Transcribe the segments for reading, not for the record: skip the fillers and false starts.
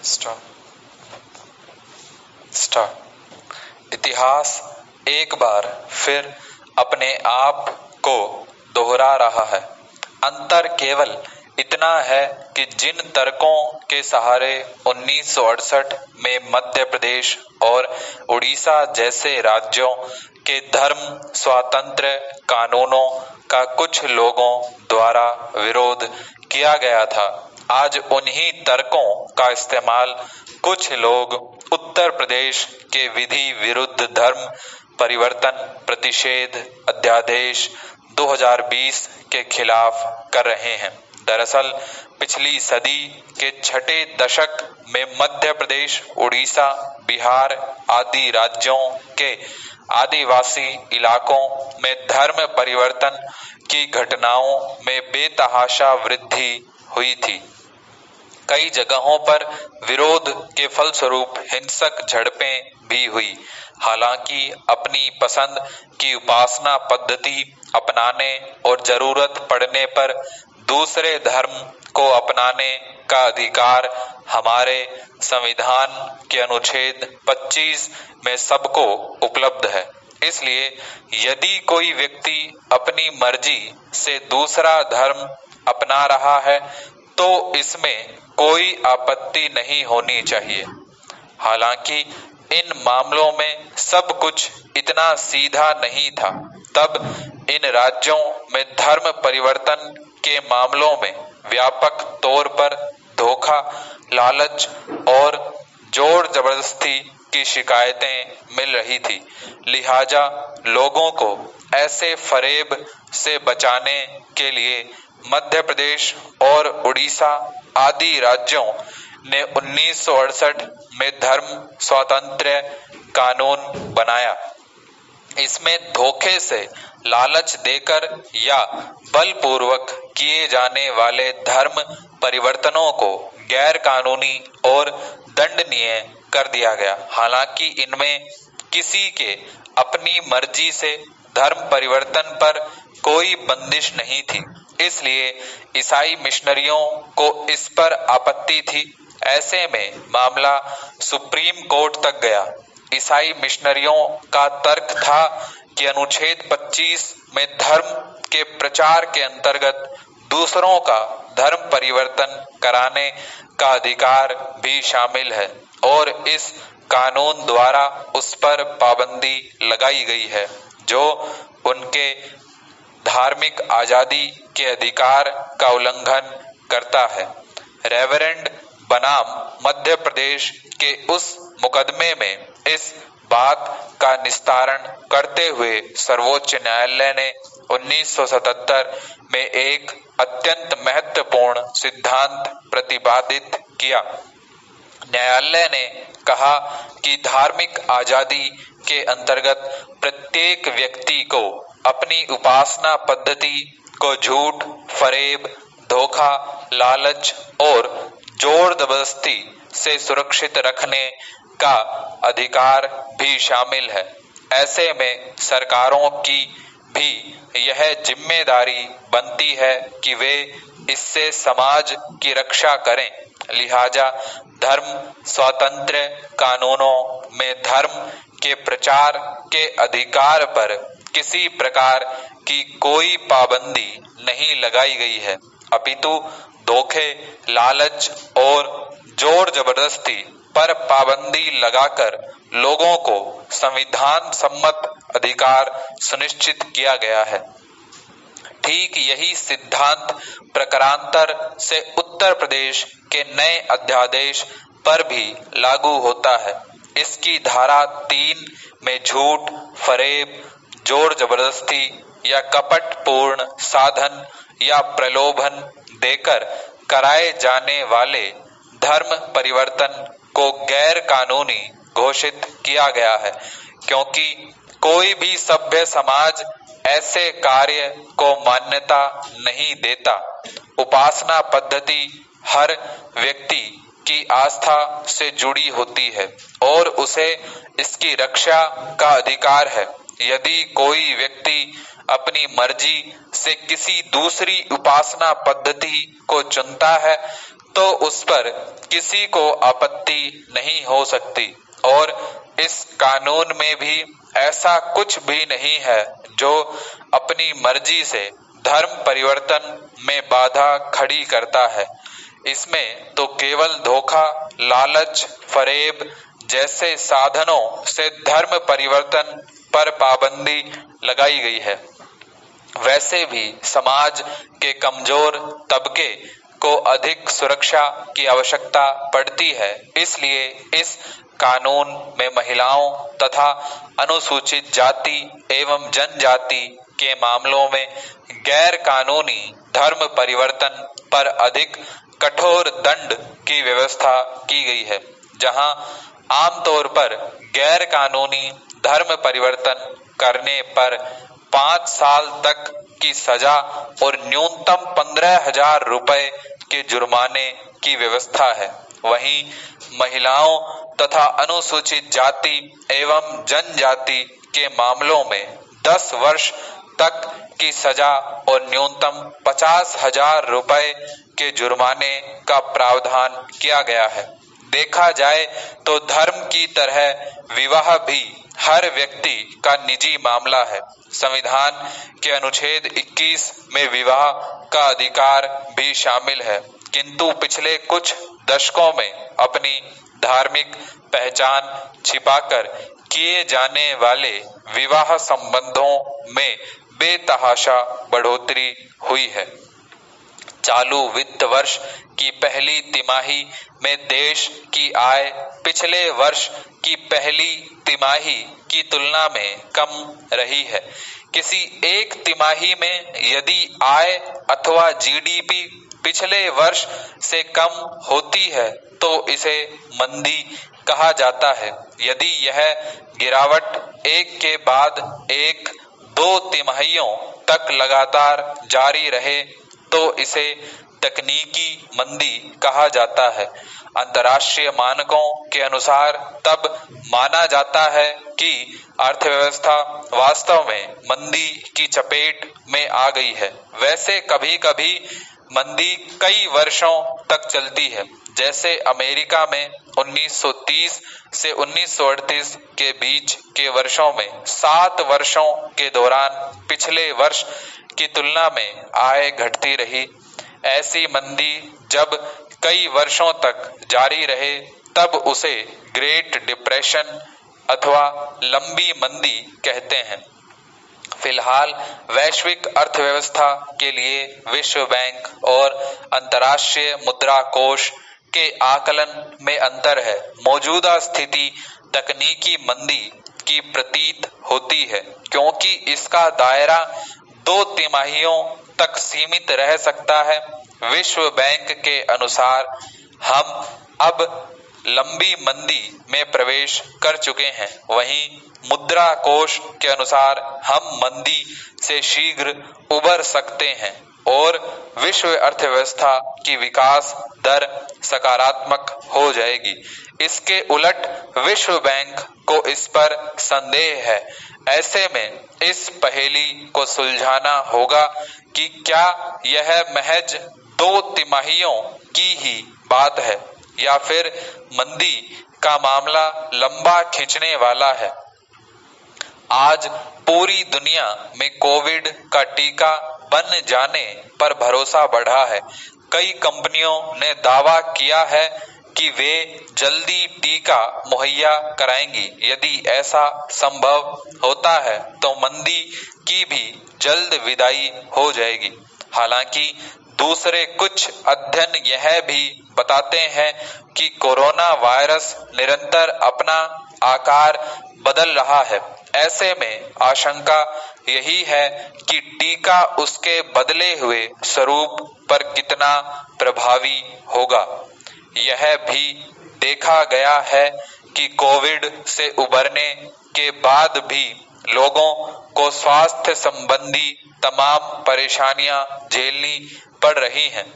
Start. इतिहास एक बार फिर अपने आप को दोहरा रहा है। अंतर केवल इतना है कि जिन तर्कों के सहारे 1968 में मध्य प्रदेश और उड़ीसा जैसे राज्यों के धर्म स्वातंत्र्य कानूनों का कुछ लोगों द्वारा विरोध किया गया था, आज उन्हीं तर्कों का इस्तेमाल कुछ लोग उत्तर प्रदेश के विधि विरुद्ध धर्म परिवर्तन प्रतिषेध अध्यादेश 2020 के खिलाफ कर रहे हैं। दरअसल पिछली सदी के छठे दशक में मध्य प्रदेश, उड़ीसा, बिहार आदि राज्यों के आदिवासी इलाकों में धर्म परिवर्तन की घटनाओं में बेतहाशा वृद्धि हुई थी। कई जगहों पर विरोध के फलस्वरूप हिंसक झड़पें भी हुई। हालांकि अपनी पसंद की उपासना पद्धति अपनाने और जरूरत पड़ने पर दूसरे धर्म को अपनाने का अधिकार हमारे संविधान के अनुच्छेद 25 में सबको उपलब्ध है। इसलिए यदि कोई व्यक्ति अपनी मर्जी से दूसरा धर्म अपना रहा है तो इसमें कोई आपत्ति नहीं होनी चाहिए। हालांकि इन मामलों में सब कुछ इतना सीधा नहीं था। तब इन राज्यों में धर्म परिवर्तन के मामलों में व्यापक तौर पर धोखा, लालच और जोर जबरदस्ती की शिकायतें मिल रही थी। लिहाजा लोगों को ऐसे फरेब से बचाने के लिए मध्य प्रदेश और उड़ीसा आदि राज्यों ने 1968 में धर्म स्वातंत्र्य कानून बनाया। इसमें धोखे से, लालच देकर या बलपूर्वक किए जाने वाले धर्म परिवर्तनों को गैर कानूनी और दंडनीय कर दिया गया। हालांकि इनमें किसी के अपनी मर्जी से धर्म परिवर्तन पर कोई बंदिश नहीं थी। इसलिए ईसाई मिशनरियों को इस पर आपत्ति थी। ऐसे में मामला सुप्रीम कोर्ट तक गया। ईसाई मिशनरियों का तर्क था कि अनुच्छेद 25 में धर्म के प्रचार के अंतर्गत दूसरों का धर्म परिवर्तन कराने का अधिकार भी शामिल है और इस कानून द्वारा उस पर पाबंदी लगाई गई है जो उनके धार्मिक आजादी के अधिकार का उल्लंघन करता है। रेवरेंड बनाम मध्य प्रदेश के उस मुकदमे में इस बात का निस्तारण करते हुए सर्वोच्च न्यायालय ने 1977 में एक अत्यंत महत्वपूर्ण सिद्धांत प्रतिपादित किया। न्यायालय ने कहा कि धार्मिक आजादी के अंतर्गत प्रत्येक व्यक्ति को अपनी उपासना पद्धति को झूठ, फरेब, धोखा, लालच और जोर जबरदस्ती से सुरक्षित रखने का अधिकार भी शामिल है। ऐसे में सरकारों की भी यह जिम्मेदारी बनती है कि वे इससे समाज की रक्षा करें। लिहाजा धर्म स्वातंत्र्य कानूनों में धर्म के प्रचार के अधिकार पर किसी प्रकार की कोई पाबंदी नहीं लगाई गई है, अपितु धोखे, लालच और जोर जबरदस्ती पर पाबंदी लगाकर लोगों को संविधान सम्मत अधिकार सुनिश्चित किया गया है। ठीक यही सिद्धांत प्रकारांतर से उत्तर प्रदेश के नए अध्यादेश पर भी लागू होता है। इसकी धारा 3 में झूठ, फरेब, जोर जबरदस्ती या कपटपूर्ण साधन या प्रलोभन देकर कराए जाने वाले धर्म परिवर्तन को गैर कानूनी घोषित किया गया है, क्योंकि कोई भी सभ्य समाज ऐसे कार्य को मान्यता नहीं देता। उपासना पद्धति हर व्यक्ति की आस्था से जुड़ी होती है और उसे इसकी रक्षा का अधिकार है। यदि कोई व्यक्ति अपनी मर्जी से किसी दूसरी उपासना पद्धति को चुनता है तो उस पर किसी को आपत्ति नहीं हो सकती, और इस कानून में भी ऐसा कुछ भी नहीं है जो अपनी मर्जी से धर्म परिवर्तन में बाधा खड़ी करता है। इसमें तो केवल धोखा, लालच, फरेब जैसे साधनों से धर्म परिवर्तन पर पाबंदी लगाई गई है। वैसे भी समाज के कमजोर तबके को अधिक सुरक्षा की आवश्यकता पड़ती है, इसलिए इस कानून में महिलाओं तथा अनुसूचित जाति एवं जनजाति के मामलों में गैर कानूनी धर्म परिवर्तन पर अधिक कठोर दंड की व्यवस्था की गई है। जहां आमतौर पर गैर कानूनी धर्म परिवर्तन करने पर 5 साल तक की सजा और न्यूनतम 15,000 रुपए के जुर्माने की व्यवस्था है, वहीं महिलाओं तथा अनुसूचित जाति एवं जनजाति के मामलों में 10 वर्ष तक की सजा और न्यूनतम 50,000 रुपए के जुर्माने का प्रावधान किया गया है। देखा जाए तो धर्म की तरह विवाह भी हर व्यक्ति का निजी मामला है। संविधान के अनुच्छेद 21 में विवाह का अधिकार भी शामिल है, किंतु पिछले कुछ दशकों में अपनी धार्मिक पहचान छिपाकर किए जाने वाले विवाह संबंधों में बेतहाशा बढ़ोतरी हुई है। चालू वित्त वर्ष की पहली तिमाही में देश की आय पिछले वर्ष की पहली तिमाही की तुलना में कम रही है। किसी एक तिमाही में यदि आय अथवा जीडीपी पिछले वर्ष से कम होती है तो इसे मंदी कहा जाता है। यदि यह गिरावट एक के बाद एक 2 तिमाहियों तक लगातार जारी रहे तो इसे तकनीकी मंदी कहा जाता है। अंतर्राष्ट्रीय मानकों के अनुसार तब माना जाता है कि अर्थव्यवस्था वास्तव में मंदी की चपेट में आ गई है। वैसे कभी कभी मंदी कई वर्षों तक चलती है, जैसे अमेरिका में 1930 से 1938 के बीच के वर्षों में 7 वर्षों के दौरान पिछले वर्ष की तुलना में आय घटती रही। ऐसी मंदी जब कई वर्षों तक जारी रहे तब उसे ग्रेट डिप्रेशन अथवा लंबी मंदी कहते हैं। फिलहाल वैश्विक अर्थव्यवस्था के लिए विश्व बैंक और अंतर्राष्ट्रीय मुद्रा कोष के आकलन में अंतर है। मौजूदा स्थिति तकनीकी मंदी की प्रतीत होती है, क्योंकि इसका दायरा 2 तिमाहियों तक सीमित रह सकता है। विश्व बैंक के अनुसार हम अब लंबी मंदी में प्रवेश कर चुके हैं, वहीं मुद्रा कोष के अनुसार हम मंदी से शीघ्र उबर सकते हैं और विश्व अर्थव्यवस्था की विकास दर सकारात्मक हो जाएगी। इसके उलट विश्व बैंक को इस पर संदेह है। ऐसे में इस पहेली को सुलझाना होगा कि क्या यह महज 2 तिमाहियों की ही बात है या फिर मंदी का मामला लंबा खींचने वाला है। आज पूरी दुनिया में कोविड का टीका बन जाने पर भरोसा बढ़ा है। कई कंपनियों ने दावा किया है कि वे जल्दी टीका मुहैया कराएंगी। यदि ऐसा संभव होता है तो मंदी की भी जल्द विदाई हो जाएगी। हालांकि दूसरे कुछ अध्ययन यह भी बताते हैं कि कोरोना वायरस निरंतर अपना आकार बदल रहा है। ऐसे में आशंका यही है कि टीका उसके बदले हुए स्वरूप पर कितना प्रभावी होगा। यह भी देखा गया है कि कोविड से उबरने के बाद भी लोगों को स्वास्थ्य संबंधी तमाम परेशानियां झेलनी पड़ रही हैं।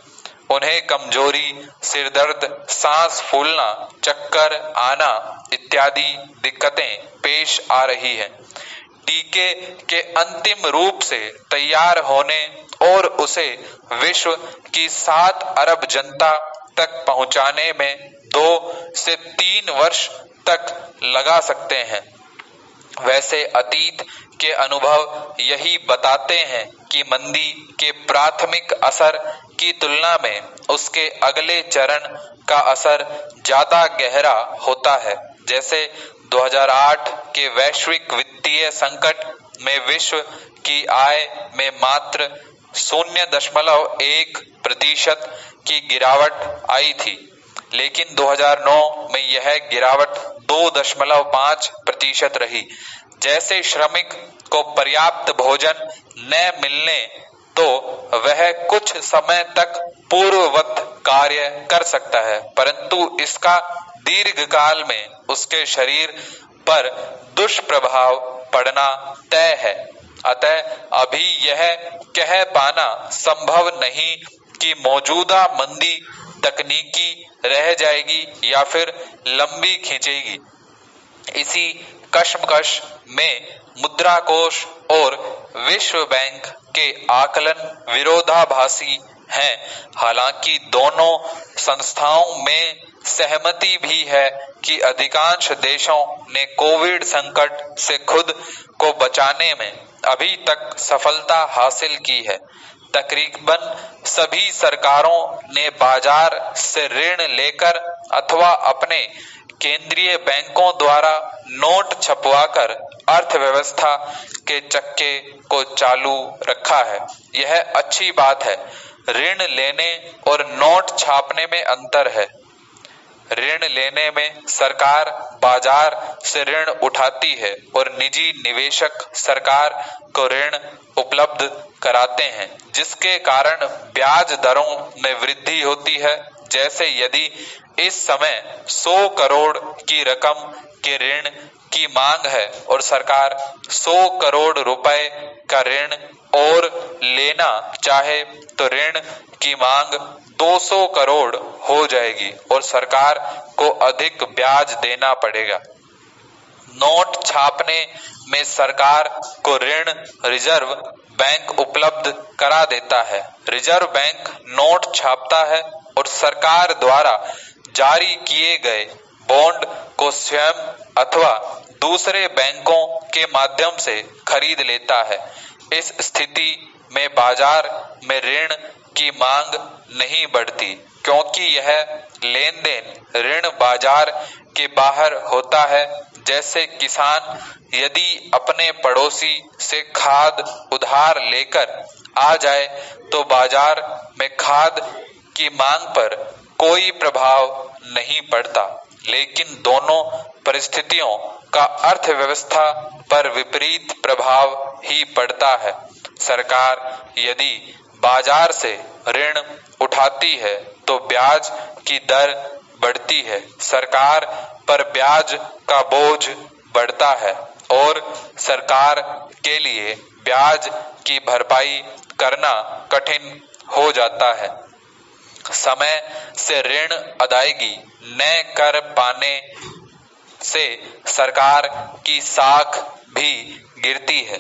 उन्हें कमजोरी, सिरदर्द, सांस फूलना, चक्कर आना इत्यादि दिक्कतें पेश आ रही हैं। टीके के अंतिम रूप से तैयार होने और उसे विश्व की 7 अरब जनता तक पहुंचाने में 2 से 3 वर्ष तक लगा सकते हैं। वैसे अतीत के अनुभव यही बताते हैं कि मंदी के प्राथमिक असर की तुलना में उसके अगले चरण का असर ज्यादा गहरा होता है। जैसे 2008 के वैश्विक वित्तीय संकट में विश्व की आय में मात्र 0.1% की गिरावट आई थी, लेकिन 2009 में यह गिरावट 2.5% रही। जैसे श्रमिक को पर्याप्त भोजन न मिलने तो वह कुछ समय तक पूर्ववत कार्य कर सकता है, परंतु इसका दीर्घकाल में उसके शरीर पर दुष्प्रभाव पड़ना तय है। अतः अभी यह कह पाना संभव नहीं कि मौजूदा मंदी तकनीकी रह जाएगी या फिर लंबी खींचेगी। इसी कश्मकश में मुद्रा कोष और विश्व बैंक के आकलन विरोधाभासी हैं। हालांकि दोनों संस्थाओं में सहमति भी है कि अधिकांश देशों ने कोविड संकट से खुद को बचाने में अभी तक सफलता हासिल की है। तकरीबन सभी सरकारों ने बाजार से ऋण लेकर अथवा अपने केंद्रीय बैंकों द्वारा नोट छपवाकर अर्थव्यवस्था के चक्के को चालू रखा है। यह अच्छी बात है। ऋण लेने और नोट छापने में अंतर है। ऋण लेने में सरकार बाजार से ऋण उठाती है और निजी निवेशक सरकार को ऋण उपलब्ध कराते हैं, जिसके कारण ब्याज दरों में वृद्धि होती है। जैसे यदि इस समय 100 करोड़ की रकम के ऋण की मांग है और सरकार 100 करोड़ रुपए का ऋण और लेना चाहे तो ऋण की मांग 200 करोड़ हो जाएगी और सरकार को अधिक ब्याज देना पड़ेगा। नोट छापने में सरकार को ऋण रिजर्व बैंक उपलब्ध करा देता है। रिजर्व बैंक नोट छापता है और सरकार द्वारा जारी किए गए बॉन्ड को स्वयं अथवा दूसरे बैंकों के माध्यम से खरीद लेता है। इस स्थिति में बाजार में ऋण की मांग नहीं बढ़ती, क्योंकि यह लेन देन ऋण बाजार के बाहर होता है। जैसे किसान यदि अपने पड़ोसी से खाद उधार लेकर आ जाए तो बाजार में खाद की मांग पर कोई प्रभाव नहीं पड़ता, लेकिन दोनों परिस्थितियों का अर्थव्यवस्था पर विपरीत प्रभाव ही पड़ता है। सरकार यदि बाजार से ऋण उठाती है तो ब्याज की दर बढ़ती है, सरकार पर ब्याज का बोझ बढ़ता है और सरकार के लिए ब्याज की भरपाई करना कठिन हो जाता है। समय से ऋण अदायगी न कर पाने से सरकार की साख भी गिरती है।